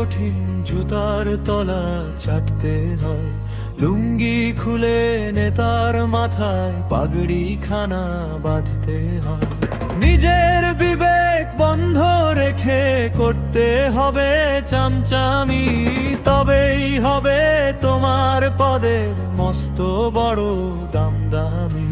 কঠিন জুতার তলা চাটতে হয়। লুঙ্গি খুলে নেতার মাথায় পাগড়ি খানা বাঁধতে হয়। নিজের বিবেক বন্ধ রেখে করতে হবে চামচামি, তবেই হবে তোমার পদের মস্ত বড় দামদামি।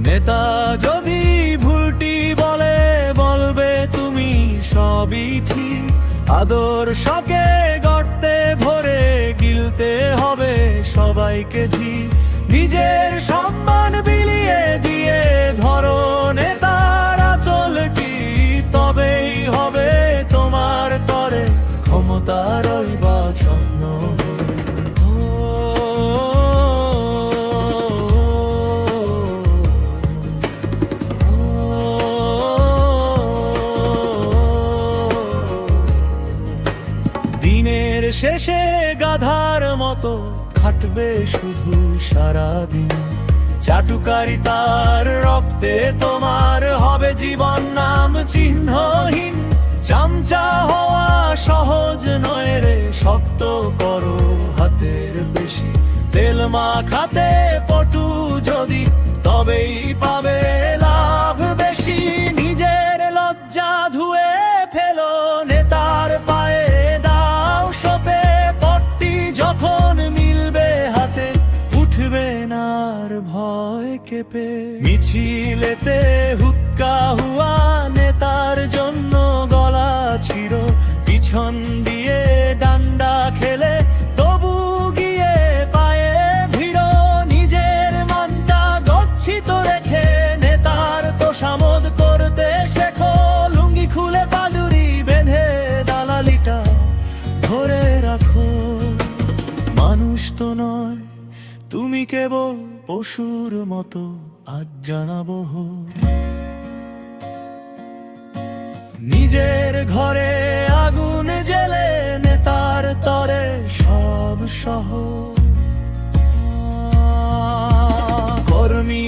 নেতা যদি ভুলটি বলে বলবে তুমি সবই ঠিক। আদর্শকে গর্তে ভরে গিলতে হবে সবাইকে ঠিক। নিজের সম্মান বিলিয়ে দিয়ে ধরো নেতার আঁচলটি, তবেই হবে তোমার তরে ক্ষমতার বা ছন্ন। দিনের শেষে গাধার মতো খাটবে শুধু সারাদিন। চাটুকারি তার রক্তে তোমার হবে জীবন নাম চিহ্নহীন। চামচা হওয়া সহজ নয় রে, শক্ত করো হাতের বেশি। তেল মাখাতে পটু যদি, তবেই পাবে লাভ বেশি। নিজের লজ্জা ধুয়ে ফেলো নেতার পায়ে দাও সপে। পট্টি যখন মিলবে হাতে উঠবে না আর ভয় কেঁপে। মিছিলেতে হুক্কা হুয়া নেতার জন্য গলা ছিল। পিছন দিয়ে ডান্ডা খেলে তবু গিয়ে পায়ে ভিড়ো। নিজের মানটা গচ্ছিত রেখে নেতার তোষামোদ করতে শেখো। লুঙ্গি খুলে পালুরি বেঁধে দালালিটা ধরে রাখো। মানুষ তো নয় তুমি কেবল পশুর মতো, আজ জানাবো। নিজের ঘরে আগুন জেলে নেতার তরে সব সহ। কর্মী